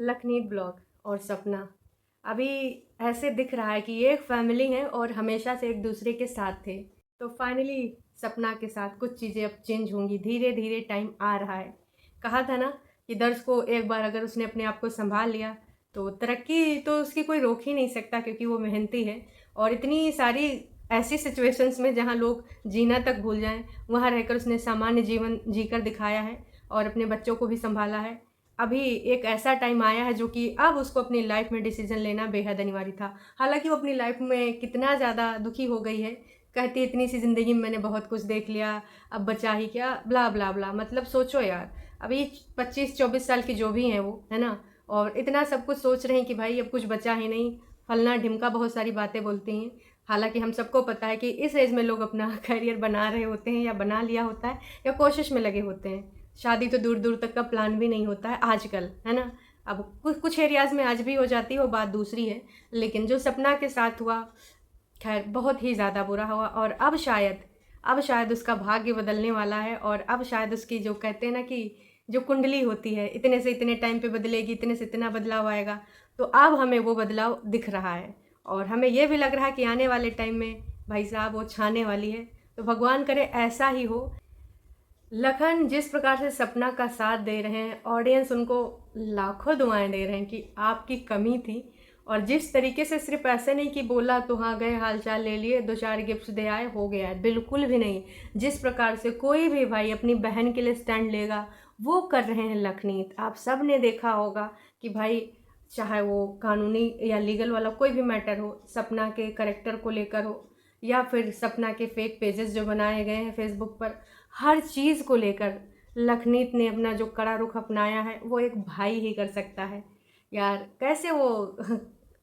Lakhneet blog और सपना अभी ऐसे दिख रहा है कि ये एक फैमिली है और हमेशा से एक दूसरे के साथ थे। तो फाइनली सपना के साथ कुछ चीज़ें अब चेंज होंगी, धीरे धीरे टाइम आ रहा है। कहा था ना कि दर्श को एक बार अगर उसने अपने आप को संभाल लिया तो तरक्की तो उसकी कोई रोक ही नहीं सकता, क्योंकि वो मेहनती है। और इतनी सारी ऐसी सिचुएशंस में जहाँ लोग जीना तक भूल जाएं, वहाँ रहकर उसने सामान्य जीवन जीकर दिखाया है और अपने बच्चों को भी संभाला है। अभी एक ऐसा टाइम आया है जो कि अब उसको अपनी लाइफ में डिसीजन लेना बेहद अनिवार्य था। हालांकि वो अपनी लाइफ में कितना ज़्यादा दुखी हो गई है, कहती है इतनी सी ज़िंदगी में मैंने बहुत कुछ देख लिया, अब बचा ही क्या, ब्ला ब्ला ब्ला। मतलब सोचो यार, अभी 25-24 साल की जो भी हैं वो, है ना, और इतना सब कुछ सोच रहे हैं कि भाई अब कुछ बचा ही नहीं, फलना ढिमका बहुत सारी बातें बोलती हैं। हालांकि हम सबको पता है कि इस एज में लोग अपना करियर बना रहे होते हैं या बना लिया होता है या कोशिश में लगे होते हैं। शादी तो दूर दूर तक का प्लान भी नहीं होता है आजकल, है ना। अब कुछ कुछ एरियाज़ में आज भी हो जाती है, वो बात दूसरी है। लेकिन जो सपना के साथ हुआ, खैर बहुत ही ज़्यादा बुरा हुआ। और अब शायद उसका भाग्य बदलने वाला है। और अब शायद उसकी जो कहते हैं ना कि जो कुंडली होती है, इतने से इतने टाइम पे बदलेगी, इतने से इतना बदलाव आएगा। तो अब हमें वो बदलाव दिख रहा है और हमें ये भी लग रहा है कि आने वाले टाइम में भाई साहब वो छाने वाली है। तो भगवान करे ऐसा ही हो। लखन जिस प्रकार से सपना का साथ दे रहे हैं, ऑडियंस उनको लाखों दुआएं दे रहे हैं कि आपकी कमी थी। और जिस तरीके से सिर्फ ऐसे नहीं कि बोला तो हाँ गए, हालचाल ले लिए, दो चार गिफ्ट्स दे आए, हो गया है, बिल्कुल भी नहीं। जिस प्रकार से कोई भी भाई अपनी बहन के लिए स्टैंड लेगा, वो कर रहे हैं लखनीत। आप सब ने देखा होगा कि भाई चाहे वो कानूनी या लीगल वाला कोई भी मैटर हो, सपना के करेक्टर को लेकर हो या फिर सपना के फेक पेजेस जो बनाए गए हैं फेसबुक पर, हर चीज़ को लेकर लखनीत ने अपना जो कड़ा रुख अपनाया है वो एक भाई ही कर सकता है। यार कैसे वो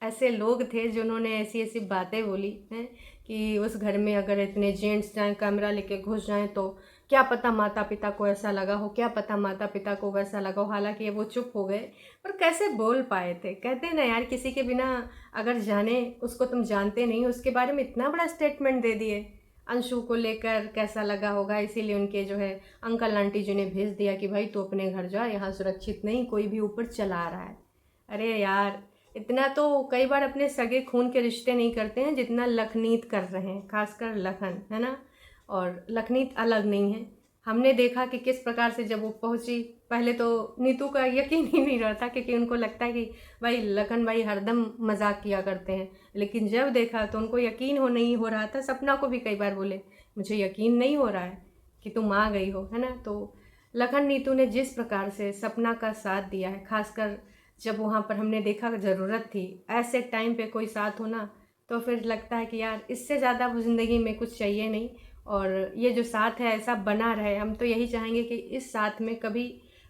ऐसे लोग थे जिन्होंने ऐसी ऐसी बातें बोली हैं कि उस घर में अगर इतने जेंट्स जाएं, कैमरा लेके घुस जाएं, तो क्या पता माता पिता को ऐसा लगा हो, क्या पता माता पिता को वैसा लगा हो। हालांकि वो चुप हो गए, पर कैसे बोल पाए थे। कहते हैं ना यार, किसी के बिना अगर जाने उसको तुम जानते नहीं, उसके बारे में इतना बड़ा स्टेटमेंट दे दिए। अंशु को लेकर कैसा लगा होगा, इसीलिए उनके जो है अंकल आंटी जी ने भेज दिया कि भाई तू अपने घर जा, यहाँ सुरक्षित नहीं, कोई भी ऊपर चला रहा है। अरे यार, इतना तो कई बार अपने सगे खून के रिश्ते नहीं करते हैं जितना लखनीत कर रहे हैं, खासकर लखन, है ना। और लखनीत अलग नहीं है। हमने देखा कि किस प्रकार से जब वो पहुंची, पहले तो नीतू का यकीन ही नहीं रहता, क्योंकि उनको लगता है कि भाई लखन भाई हरदम मजाक किया करते हैं। लेकिन जब देखा तो उनको यकीन हो नहीं हो रहा था। सपना को भी कई बार बोले मुझे यकीन नहीं हो रहा है कि तुम आ गई हो, है ना। तो लखन नीतू ने जिस प्रकार से सपना का साथ दिया है, खासकर जब वहाँ पर हमने देखा कि ज़रूरत थी, ऐसे टाइम पे कोई साथ होना, तो फिर लगता है कि यार इससे ज़्यादा वो ज़िंदगी में कुछ चाहिए नहीं। और ये जो साथ है ऐसा बना रहे। हम तो यही चाहेंगे कि इस साथ में कभी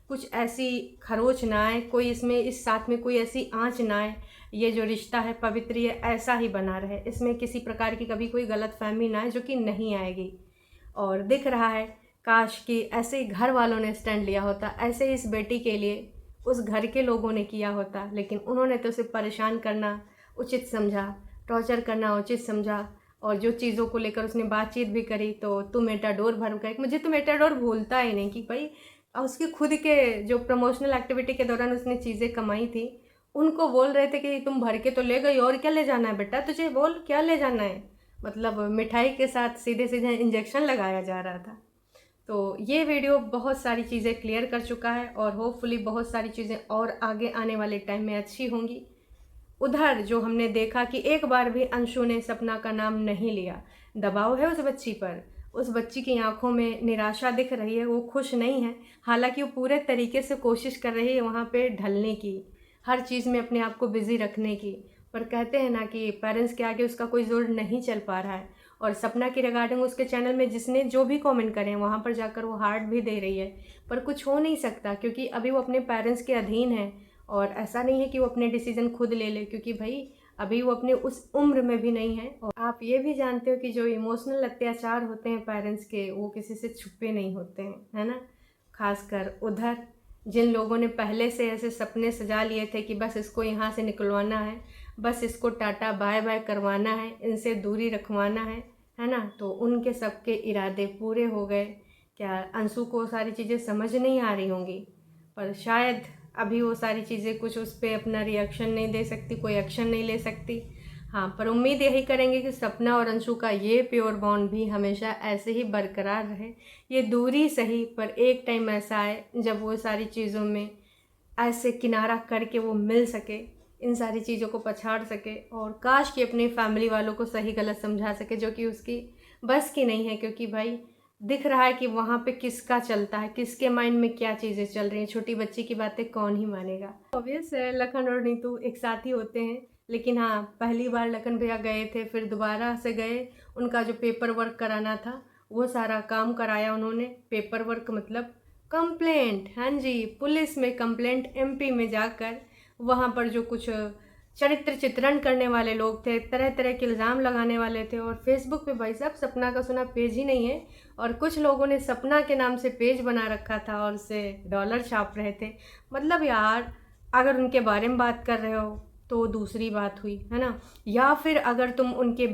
कुछ ऐसी खरोच ना आए, कोई इसमें इस साथ में कोई ऐसी आँच ना आए। ये जो रिश्ता है पवित्र, ये ऐसा ही बना रहे, इसमें किसी प्रकार की कभी कोई गलतफहमी ना आए, जो कि नहीं आएगी। और दिख रहा है, काश कि ऐसे ही घर वालों ने स्टैंड लिया होता, ऐसे ही इस बेटी के लिए उस घर के लोगों ने किया होता। लेकिन उन्होंने तो उसे परेशान करना उचित समझा, टॉर्चर करना उचित समझा। और जो चीज़ों को लेकर उसने बातचीत भी करी, तो तू मेटाडोर भर गए, मुझे तो मेटाडोर भूलता ही नहीं कि भाई उसके खुद के जो प्रमोशनल एक्टिविटी के दौरान उसने चीज़ें कमाई थी, उनको बोल रहे थे कि तुम भर के तो ले गई, और क्या ले जाना है बेटा तुझे, बोल क्या ले जाना है। मतलब मिठाई के साथ सीधे सीधे इंजेक्शन लगाया जा रहा था। तो ये वीडियो बहुत सारी चीज़ें क्लियर कर चुका है और होपफुली बहुत सारी चीज़ें और आगे आने वाले टाइम में अच्छी होंगी। उधर जो हमने देखा कि एक बार भी अंशु ने सपना का नाम नहीं लिया, दबाव है उस बच्ची पर, उस बच्ची की आंखों में निराशा दिख रही है, वो खुश नहीं है। हालांकि वो पूरे तरीके से कोशिश कर रही है वहाँ पे ढलने की, हर चीज़ में अपने आप को बिजी रखने की। पर कहते हैं ना कि पेरेंट्स के आगे उसका कोई जोर नहीं चल पा रहा है। और सपना की रिगार्डिंग उसके चैनल में जिसने जो भी कमेंट करे वहाँ पर जाकर वो हार्ट भी दे रही है, पर कुछ हो नहीं सकता, क्योंकि अभी वो अपने पेरेंट्स के अधीन है। और ऐसा नहीं है कि वो अपने डिसीजन खुद ले ले, क्योंकि भाई अभी वो अपने उस उम्र में भी नहीं है। और आप ये भी जानते हो कि जो इमोशनल अत्याचार होते हैं पेरेंट्स के, वो किसी से छुपे नहीं होते हैं, है ना। खासकर उधर जिन लोगों ने पहले से ऐसे सपने सजा लिए थे कि बस इसको यहाँ से निकलवाना है, बस इसको टाटा बाय बाय करवाना है, इनसे दूरी रखवाना है ना, तो उनके सबके इरादे पूरे हो गए। क्या अंशु को सारी चीज़ें समझ नहीं आ रही होंगी, पर शायद अभी वो सारी चीज़ें कुछ उस पर अपना रिएक्शन नहीं दे सकती, कोई एक्शन नहीं ले सकती। हाँ, पर उम्मीद यही करेंगे कि सपना और अंशु का ये प्योर बॉन्ड भी हमेशा ऐसे ही बरकरार रहे। ये दूरी सही, पर एक टाइम ऐसा आए जब वो सारी चीज़ों में ऐसे किनारा करके वो मिल सके, इन सारी चीज़ों को पछाड़ सके, और काश कि अपनी फैमिली वालों को सही गलत समझा सके, जो कि उसकी बस की नहीं है। क्योंकि भाई दिख रहा है कि वहाँ पे किसका चलता है, किसके माइंड में क्या चीज़ें चल रही हैं। छोटी बच्ची की बातें कौन ही मानेगा। ऑब्वियस है लखन और नीतू एक साथ ही होते हैं, लेकिन हाँ, पहली बार लखन भैया गए थे, फिर दोबारा से गए। उनका जो पेपर वर्क कराना था वो सारा काम कराया उन्होंने। पेपर वर्क मतलब कंप्लेंट, हाँ जी, पुलिस में कंप्लेंट, एमपी में जाकर वहाँ पर जो कुछ चरित्र चित्रण करने वाले लोग थे, तरह तरह के इल्ज़ाम लगाने वाले थे। और फेसबुक पे भाई साहब सपना का सुना पेज ही नहीं है, और कुछ लोगों ने सपना के नाम से पेज बना रखा था और उसे डॉलर छाप रहे थे। मतलब यार, अगर उनके बारे में बात कर रहे हो तो दूसरी बात हुई, है ना। या फिर अगर तुम उनके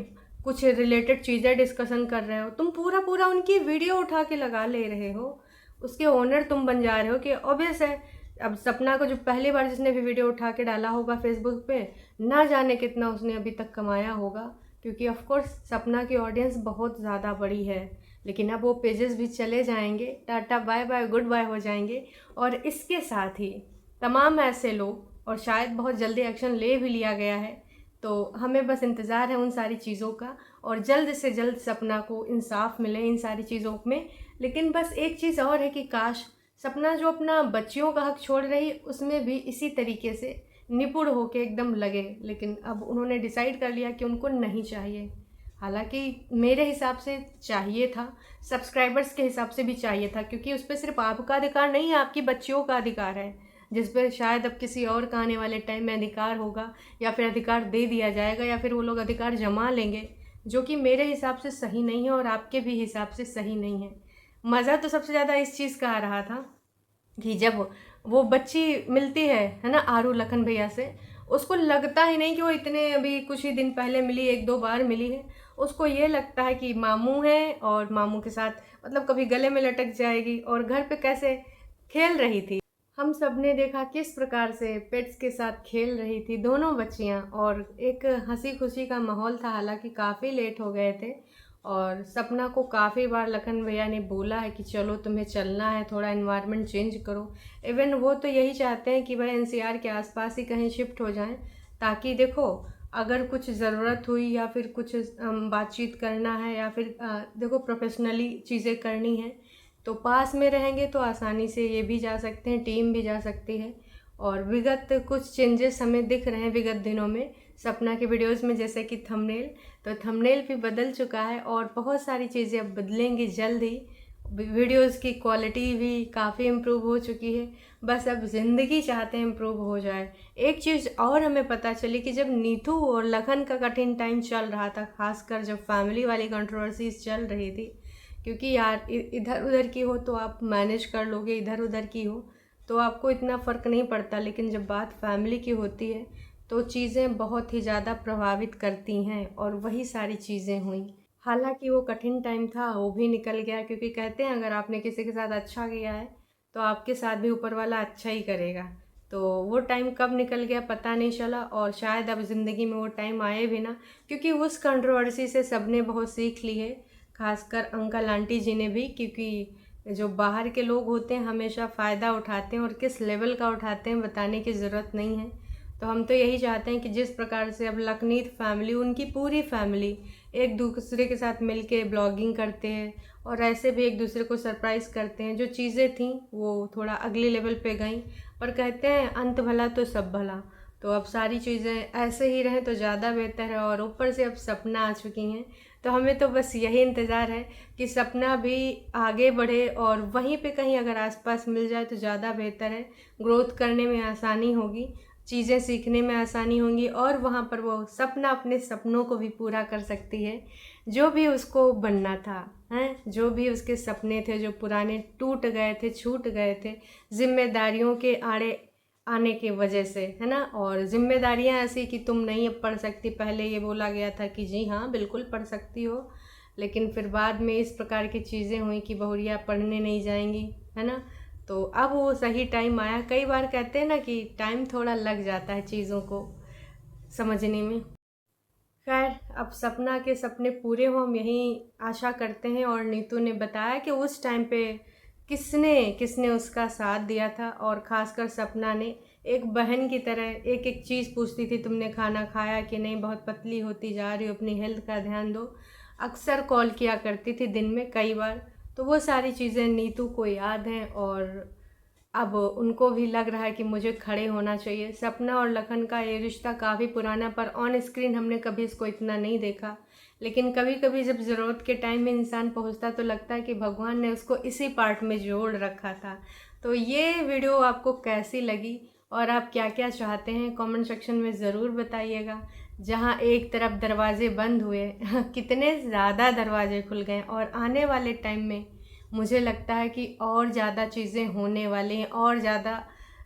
कुछ रिलेटेड चीज़ें डिस्कशन कर रहे हो, तुम पूरा पूरा उनकी वीडियो उठा के लगा ले रहे हो, उसके ओनर तुम बन जा रहे हो। कि ऑब्वियस है, अब सपना को जो पहली बार जिसने भी वीडियो उठा के डाला होगा फेसबुक पे, ना जाने कितना उसने अभी तक कमाया होगा। क्योंकि ऑफ कोर्स सपना की ऑडियंस बहुत ज़्यादा बड़ी है। लेकिन अब वो पेजेस भी चले जाएंगे, tata bye bye goodbye हो जाएंगे। और इसके साथ ही तमाम ऐसे लोग, और शायद बहुत जल्दी एक्शन ले भी लिया गया है, तो हमें बस इंतज़ार है उन सारी चीज़ों का, और जल्द से जल्द सपना को इंसाफ मिले इन सारी चीज़ों में। लेकिन बस एक चीज़ और है कि काश सपना जो अपना बच्चियों का हक छोड़ रही, उसमें भी इसी तरीके से निपुण होके एकदम लगे। लेकिन अब उन्होंने डिसाइड कर लिया कि उनको नहीं चाहिए। हालांकि मेरे हिसाब से चाहिए था, सब्सक्राइबर्स के हिसाब से भी चाहिए था, क्योंकि उस पर सिर्फ आपका अधिकार नहीं है, आपकी बच्चियों का अधिकार है, जिस पर शायद अब किसी और का आने वाले टाइम में अधिकार होगा, या फिर अधिकार दे दिया जाएगा, या फिर वो लोग अधिकार जमा लेंगे, जो कि मेरे हिसाब से सही नहीं है और आपके भी हिसाब से सही नहीं है। मज़ा तो सबसे ज़्यादा इस चीज़ का आ रहा था कि जब वो बच्ची मिलती है ना, आरू लखन भैया से, उसको लगता ही नहीं कि वो इतने अभी कुछ ही दिन पहले मिली, एक दो बार मिली है। उसको ये लगता है कि मामू है, और मामू के साथ मतलब कभी गले में लटक जाएगी, और घर पे कैसे खेल रही थी। हम सब ने देखा किस प्रकार से पेट्स के साथ खेल रही थी दोनों बच्चियां, और एक हंसी खुशी का माहौल था। हालांकि काफ़ी लेट हो गए थे, और सपना को काफ़ी बार लखन भैया ने बोला है कि चलो तुम्हें चलना है, थोड़ा एनवायरनमेंट चेंज करो। इवन वो तो यही चाहते हैं कि भाई एनसीआर के आसपास ही कहीं शिफ्ट हो जाएं, ताकि देखो अगर कुछ ज़रूरत हुई, या फिर कुछ बातचीत करना है, या फिर देखो प्रोफेशनली चीज़ें करनी है, तो पास में रहेंगे तो आसानी से ये भी जा सकते हैं, टीम भी जा सकती है। और विगत कुछ चेंजेस हमें दिख रहे हैं विगत दिनों में सपना के वीडियोस में, जैसे कि थंबनेल, तो थंबनेल भी बदल चुका है, और बहुत सारी चीज़ें अब बदलेंगी जल्द ही। वीडियोस की क्वालिटी भी काफ़ी इम्प्रूव हो चुकी है। बस अब ज़िंदगी चाहते हैं इम्प्रूव हो जाए। एक चीज़ और हमें पता चली कि जब नीतू और लखन का कठिन टाइम चल रहा था, खासकर जब फैमिली वाली कंट्रोवर्सीज चल रही थी, क्योंकि यार इधर उधर की हो तो आप मैनेज कर लोगे, इधर उधर की हो तो आपको इतना फ़र्क नहीं पड़ता, लेकिन जब बात फैमिली की होती है तो चीज़ें बहुत ही ज़्यादा प्रभावित करती हैं, और वही सारी चीज़ें हुई। हालांकि वो कठिन टाइम था, वो भी निकल गया, क्योंकि कहते हैं अगर आपने किसी के साथ अच्छा किया है तो आपके साथ भी ऊपर वाला अच्छा ही करेगा। तो वो टाइम कब निकल गया पता नहीं चला, और शायद अब ज़िंदगी में वो टाइम आए भी ना, क्योंकि उस कंट्रोवर्सी से सबने बहुत सीख ली है, खासकर अंकल आंटी जी ने भी। क्योंकि जो बाहर के लोग होते हैं हमेशा फ़ायदा उठाते हैं, और किस लेवल का उठाते हैं बताने की ज़रूरत नहीं है। तो हम तो यही चाहते हैं कि जिस प्रकार से अब लखनीत फैमिली, उनकी पूरी फैमिली एक दूसरे के साथ मिल के ब्लॉगिंग करते हैं, और ऐसे भी एक दूसरे को सरप्राइज़ करते हैं, जो चीज़ें थीं वो थोड़ा अगले लेवल पे गईं। पर कहते हैं अंत भला तो सब भला, तो अब सारी चीज़ें ऐसे ही रहें तो ज़्यादा बेहतर है। और ऊपर से अब सपना आ चुकी हैं, तो हमें तो बस यही इंतज़ार है कि सपना भी आगे बढ़े, और वहीं पे कहीं अगर आसपास मिल जाए तो ज़्यादा बेहतर है। ग्रोथ करने में आसानी होगी, चीज़ें सीखने में आसानी होंगी, और वहाँ पर वो सपना अपने सपनों को भी पूरा कर सकती है, जो भी उसको बनना था, हैं, जो भी उसके सपने थे, जो पुराने टूट गए थे, छूट गए थे जिम्मेदारियों के आड़े आने की वजह से, है ना। और जिम्मेदारियां ऐसी कि तुम नहीं अब पढ़ सकती। पहले ये बोला गया था कि जी हाँ बिल्कुल पढ़ सकती हो, लेकिन फिर बाद में इस प्रकार की चीज़ें हुई कि बहुरिया पढ़ने नहीं जाएंगी, है ना। तो अब वो सही टाइम आया। कई बार कहते हैं ना कि टाइम थोड़ा लग जाता है चीज़ों को समझने में। खैर, अब सपना के सपने पूरे हों हम यही आशा करते हैं। और नीतू ने बताया कि उस टाइम पे किसने किसने उसका साथ दिया था, और ख़ासकर सपना ने एक बहन की तरह एक एक चीज़ पूछती थी, तुमने खाना खाया कि नहीं, बहुत पतली होती जा रही हो, अपनी हेल्थ का ध्यान दो। अक्सर कॉल किया करती थी दिन में कई बार। तो वो सारी चीज़ें नीतू को याद हैं, और अब उनको भी लग रहा है कि मुझे खड़े होना चाहिए। सपना और लखन का ये रिश्ता काफ़ी पुराना, पर ऑन स्क्रीन हमने कभी इसको इतना नहीं देखा। लेकिन कभी कभी जब ज़रूरत के टाइम में इंसान पहुंचता तो लगता है कि भगवान ने उसको इसी पार्ट में जोड़ रखा था। तो ये वीडियो आपको कैसी लगी और आप क्या क्या चाहते हैं कमेंट सेक्शन में ज़रूर बताइएगा। जहाँ एक तरफ दरवाजे बंद हुए कितने ज़्यादा दरवाजे खुल गए, और आने वाले टाइम में मुझे लगता है कि और ज़्यादा चीज़ें होने वाली हैं, और ज़्यादा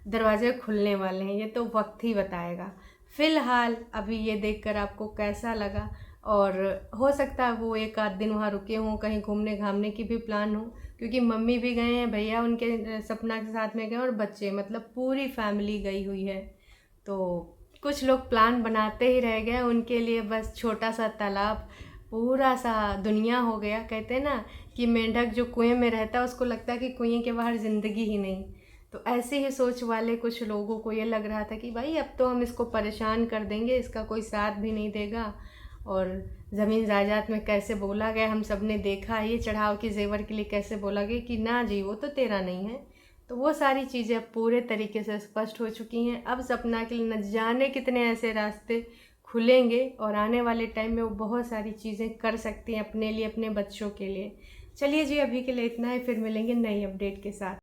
दरवाजे खुलने वाले हैं। ये तो वक्त ही बताएगा। फ़िलहाल अभी ये देखकर आपको कैसा लगा, और हो सकता है वो एक आध दिन वहाँ रुके हों, कहीं घूमने घामने की भी प्लान हो, क्योंकि मम्मी भी गए हैं, भैया उनके सपना के साथ में गए, और बच्चे, मतलब पूरी फैमिली गई हुई है। तो कुछ लोग प्लान बनाते ही रह गए, उनके लिए बस छोटा सा तालाब पूरा सा दुनिया हो गया। कहते हैं ना कि मेंढक जो कुएं में रहता है उसको लगता है कि कुएं के बाहर ज़िंदगी ही नहीं। तो ऐसे ही सोच वाले कुछ लोगों को ये लग रहा था कि भाई अब तो हम इसको परेशान कर देंगे, इसका कोई साथ भी नहीं देगा। और ज़मीन जायदाद में कैसे बोला गया, हम सब ने देखा, ये चढ़ाव के जेवर के लिए कैसे बोला गया कि ना जी वो तो तेरा नहीं है। तो वो सारी चीज़ें अब पूरे तरीके से स्पष्ट हो चुकी हैं। अब सपना के लिए न जाने कितने ऐसे रास्ते खुलेंगे, और आने वाले टाइम में वो बहुत सारी चीज़ें कर सकती हैं अपने लिए, अपने बच्चों के लिए। चलिए जी, अभी के लिए इतना ही, फिर मिलेंगे नई अपडेट के साथ।